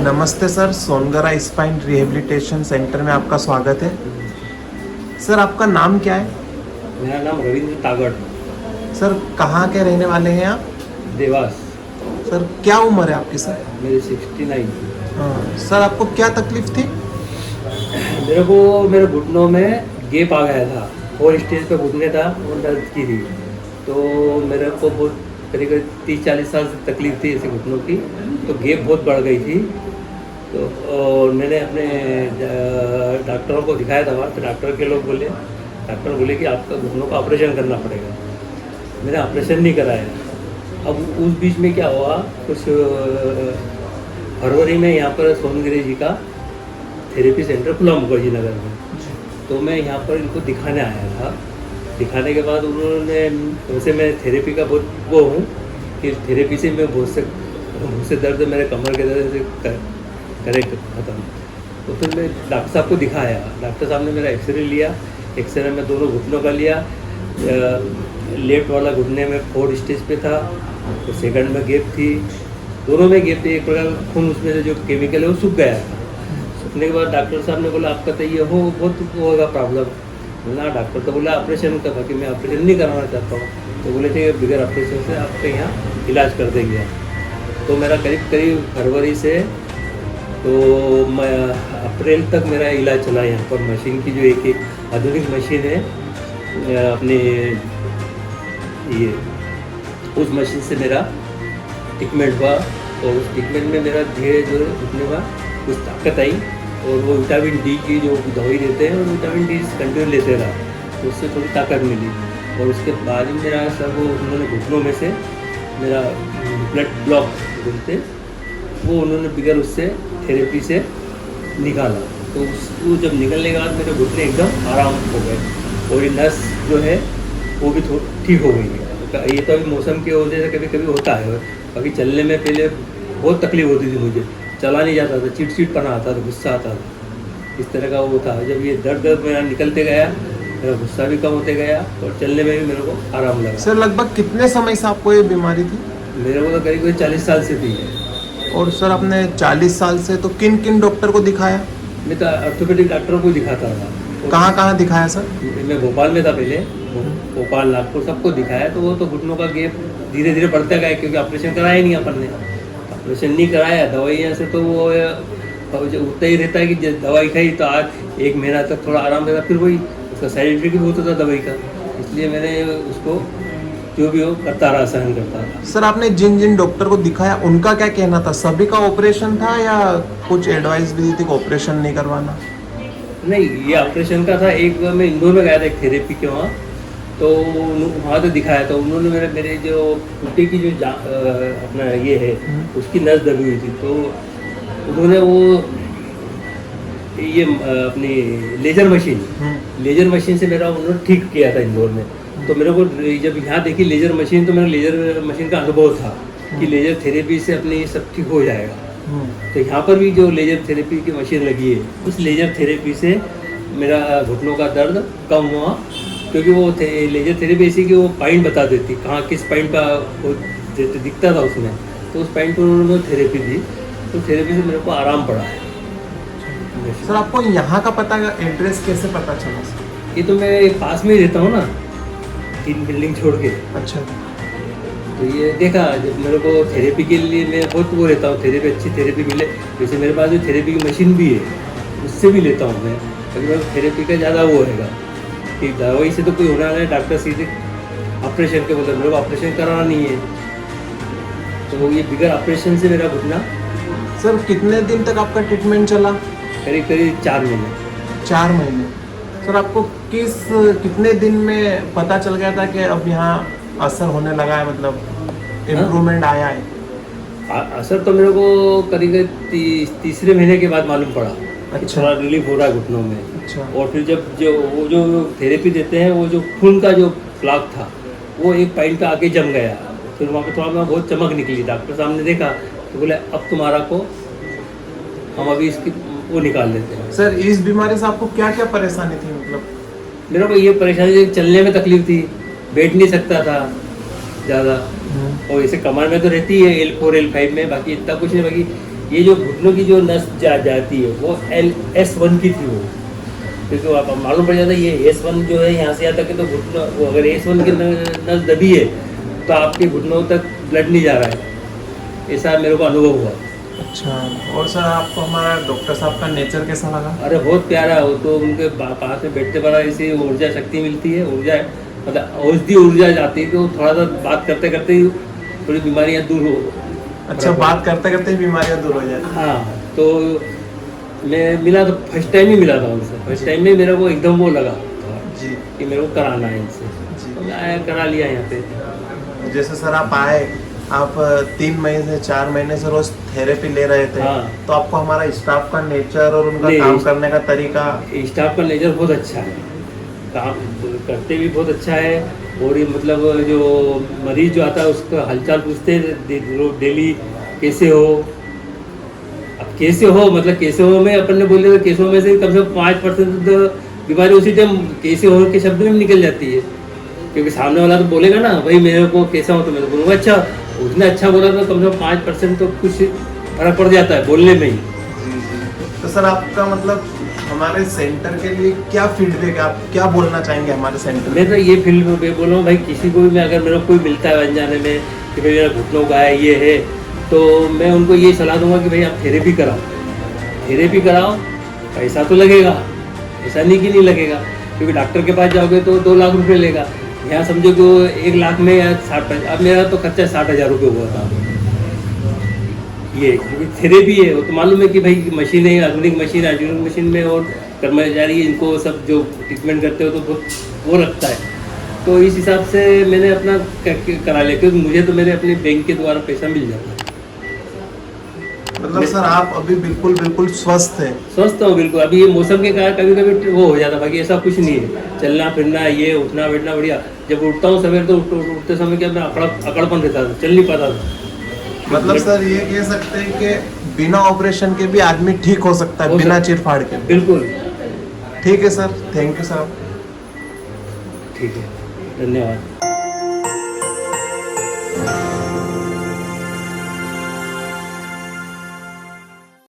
नमस्ते sir, Songara spine rehabilitation centre में आपका स्वागत है। सर आपका नाम क्या है? मेरा नाम रविंद्र तागड़। सर कहाँ के रहने वाले हैं आप? देवास। सर क्या उम्र है आपकी सर? मेरी 69 थी। हाँ सर, आपको क्या तकलीफ थी? मेरे को मेरे घुटनों में गैप आ गया था, 4 स्टेज पे घुटने था और दर्द की थी। तो मेरे को बहुत करीब 30-40 साल से तकलीफ थी ऐसे घुटनों की, तो गैप बहुत बढ़ गई थी। तो और मैंने अपने डॉक्टरों को दिखाया था वहाँ, तो डॉक्टर बोले कि आपका घुटनों का ऑपरेशन करना पड़ेगा। मैंने ऑपरेशन नहीं कराया। अब उस बीच में क्या हुआ, कुछ फरवरी में यहाँ पर सोनगिरी जी का थेरेपी सेंटर खुला मुखर्जी नगर में, तो मैं यहाँ पर इनको दिखाने आया था। दिखाने के बाद उन्होंने, वैसे मैं थेरेपी का बहुत वो हूँ कि थेरेपी से मैं बहुत से दर्द मेरे कमर के दर्द से करेक्ट खत्म। तो फिर मैं डॉक्टर साहब को दिखाया। डॉक्टर साहब ने मेरा एक्सरे लिया। एक्सरे में दोनों घुटनों का लिया। लेफ्ट वाला घुटने में 4 स्टेज पे था, तो सेकंड में गैप थी, दोनों में गैप थी। एक प्रकार खून उसमें से जो केमिकल है वो सूख गया था। सूखने के बाद डॉक्टर साहब ने बोला आपका तो ये बहुत होगा प्रॉब्लम। बोला डॉक्टर तो बोला ऑपरेशन का, बाकी मैं ऑपरेशन नहीं कराना चाहता हूँ। तो बोले थे बगैर ऑपरेशन से आपके यहाँ इलाज कर देंगे। तो मेरा करीब फरवरी से तो मैं अप्रैल तक मेरा इलाज चला यहाँ पर। मशीन की जो एक आधुनिक मशीन है अपने, ये उस मशीन से मेरा ट्रीटमेंट हुआ। और उस ट्रीटमेंट में मेरा धीरे धीरे घुटने में कुछ ताकत आई, और वो विटामिन डी की जो दवाई देते हैं, और विटामिन डी कंटिन्यू लेते रहा, तो उससे थोड़ी ताकत मिली। और उसके बाद ही मेरा सब उन्होंने घुटनों में से मेरा ब्लड ब्लॉक बोलते, वो उन्होंने बिगड़ उससे थेरेपी से निकाला। तो वो जब निकलने के बाद मेरे घुटने एकदम आराम हो गए, और ये नस जो है वो भी थोड़ी ठीक हो गई है। ये तो अभी मौसम की वजह से कभी कभी होता है। बाकी चलने में पहले बहुत तकलीफ होती थी, मुझे चला नहीं जाता था, चिड़चिड़पना आता था, गुस्सा आता था, इस तरह का वो था। जब ये दर्द मेरा निकलते गया, मेरा गुस्सा भी कम होते गया, और चलने में भी मेरे को आराम लगा। सर लगभग कितने समय से आपको ये बीमारी थी? मेरे को तो करीब 40 साल से थी। और सर आपने 40 साल से तो किन किन डॉक्टर को दिखाया? मैं तो ऑर्थोपेडिक डॉक्टरों को दिखाता था। कहाँ कहाँ दिखाया सर? मैं भोपाल में था पहले, भोपाल नागपुर सबको दिखाया। तो वो तो घुटनों का गैप धीरे धीरे बढ़ता गया, क्योंकि ऑपरेशन कराया ही नहीं अपन ने। ऑपरेशन नहीं कराया, दवाइयाँ से तो वो उतना ही रहता है कि दवाई खाई तो आज 1 महीना तक थोड़ा आराम रहता, फिर वही उसका साइड इफेक्ट भी होता था दवाई का। इसलिए मैंने उसको जो भी हो करता रहा, सहन करता रहा। सर आपने जिन जिन डॉक्टर को दिखाया उनका क्या कहना था? सभी का ऑपरेशन था या कुछ एडवाइस भी दी थी कि ऑपरेशन नहीं करवाना? नहीं, ये ऑपरेशन का था। एक मैं इंदौर में गया था एक थेरेपी के वहाँ, तो वहाँ तो दिखाया था उन्होंने। मेरे जो कुत्ते की जो अपना ये है उसकी नस दबी हुई थी, तो उन्होंने वो ये अपनी लेजर मशीन से मेरा उन्होंने ठीक किया था इंदौर में। तो मेरे को जब यहाँ देखी लेजर मशीन, तो मेरा लेजर मशीन का अनुभव था कि लेजर थेरेपी से अपने सब ठीक हो जाएगा। तो यहाँ पर भी जो लेजर थेरेपी की मशीन लगी है, उस लेजर थेरेपी से मेरा घुटनों का दर्द कम हुआ। क्योंकि वो लेजर थेरेपी ऐसी कि वो पॉइंट बता देती कहाँ किस पॉइंट का वो दिखता था उसमें, तो उस पॉइंट पर उन्होंने थेरेपी दी। तो थेरेपी से मेरे को आराम पड़ा है। सर आपको यहाँ का पता, एड्रेस कैसे पता चला सर? ये तो मैं पास में ही रहता हूँ ना, 3 बिल्डिंग छोड़ के। अच्छा। तो ये देखा, जब मेरे को थेरेपी के लिए मैं बहुत वो रहता हूँ, थेरेपी अच्छी थेरेपी मिले। जैसे मेरे पास जो थेरेपी की मशीन भी है, उससे भी लेता हूँ मैं। अगर थेरेपी का ज़्यादा वो रहेगा कि दवाई से तो कोई होना नहीं, डॉक्टर सीधे ऑपरेशन के बोलते, मेरे को ऑपरेशन कराना नहीं है। तो ये बिगड़ ऑपरेशन से मेरा घुटना। सर कितने दिन तक आपका ट्रीटमेंट चला? करीब 4 महीने। 4 महीने। सर आपको कितने दिन में पता चल गया था कि अब यहाँ असर होने लगा है, मतलब इम्प्रूवमेंट आया है? असर तो मेरे को करीब तीसरे महीने के बाद मालूम पड़ा। अच्छा। थोड़ा रिलीफ हो रहा है घुटनों में। अच्छा। और फिर जब जो थेरेपी देते हैं, वो जो खून का जो प्लाक था वो एक पॉइंट पे आके जम गया। फिर वहाँ पे थोड़ा बहुत चमक निकली। डॉक्टर साहब ने देखा तो बोले अब तुम्हारा को हम अभी इसकी वो निकाल देते हैं। सर इस बीमारी से आपको क्या क्या परेशानी थी? मतलब मेरे को ये परेशानी थी, चलने में तकलीफ थी, बैठ नहीं सकता था ज़्यादा। और ऐसे कमर में तो रहती है L4 L5 में, बाकी इतना कुछ नहीं। बाकी ये जो घुटनों की जो नस जाती है वो S1 की थी वो, क्योंकि आप मालूम पड़ जाता है ये S1 जो है यहाँ से यहाँ तक है, तो घुटनों वो अगर S1 की नस दबी है तो आपके घुटनों तक ब्लड नहीं जा रहा है, ऐसा मेरे को अनुभव हुआ। अच्छा, और सर आपको हमारा डॉक्टर साहब का नेचर कैसा लगा? अरे बहुत प्यारा हो, तो उनके पास में बैठते बड़ा ऐसी ऊर्जा शक्ति मिलती है, ऊर्जा मतलब औषधि ऊर्जा जाती है, तो थोड़ा सा बात करते करते ही थोड़ी बीमारियाँ दूर हो। अच्छा, बात करते करते ही बीमारियां दूर हो जाती। हाँ, तो मैं मिला तो फर्स्ट टाइम ही मिला था उनसे, फर्स्ट टाइम में मेरे को एकदम वो लगा जी कि मेरे को कराना है इनसे, जी। तो मैं आया करा लिया यहाँ पे। जैसे सर आप आए, आप 3 महीने से 4 महीने से रोज थेरेपी ले रहे थे, हाँ। तो आपको हमारा स्टाफ का नेचर और उनका नहीं, काम करने का तरीका? स्टाफ का नेचर बहुत अच्छा है, काम करते भी बहुत अच्छा है, और ये मतलब जो मरीज जो आता है उसका हालचाल पूछते हैं डेली, कैसे हो, अब कैसे हो मतलब कैसे हो में अपन ने बोले तो कैसे हो में से कम से कम 5% तो बीमारी उसी टाइम कैसे हो के शब्द में निकल जाती है, क्योंकि सामने वाला तो बोलेगा ना भाई मेरे को कैसा हो, तो मैं तो बोलूँगा अच्छा, उसने अच्छा बोला तो कम से कम 5% तो कुछ फर्क पड़ जाता है बोलने में ही। तो सर आपका मतलब हमारे सेंटर के लिए क्या फीडबैक है, आप क्या बोलना चाहेंगे हमारे सेंटर? मैं तो ये फील्ड में बोलूँ भाई, किसी को भी मैं अगर मेरे को कोई मिलता है अनजाने में कि भाई मेरा घुटनों का है ये है, तो मैं उनको ये सलाह दूंगा कि भाई आप थेरेपी कराओ, थेरेपी कराओ, पैसा तो लगेगा, ऐसा नहीं कि नहीं लगेगा, क्योंकि डॉक्टर के पास जाओगे तो 2 लाख रुपये लेगा, यहाँ समझो कि 1 लाख में या 60, अब मेरा तो खर्चा 60,000 रुपये हुआ था ये, क्योंकि थेरेपी है, वो तो मालूम है कि भाई मशीन है, आधुनिक मशीन में और कर्मचारी इनको सब जो ट्रीटमेंट करते हो तो बहुत वो लगता है, तो इस हिसाब से मैंने अपना करा लिया, क्योंकि मुझे तो मेरे अपने बैंक के द्वारा पैसा मिल जाता है। मतलब सर आप अभी बिल्कुल स्वस्थ हैं? स्वस्थ हूँ बिल्कुल, अभी ये मौसम के कारण कभी कभी वो हो जाता, बाकी ऐसा कुछ नहीं है, चलना फिरना ये उठना बैठना बढ़िया, जब उठता हूँ सवेर तो उठते समय क्या मैं अकड़पन रहता था, चल नहीं पाता था। मतलब सर ये कह सकते हैं कि बिना ऑपरेशन के भी आदमी ठीक हो सकता है, बिना चीर फाड़ के? बिल्कुल ठीक है सर, थैंक यू सर। ठीक है, धन्यवाद।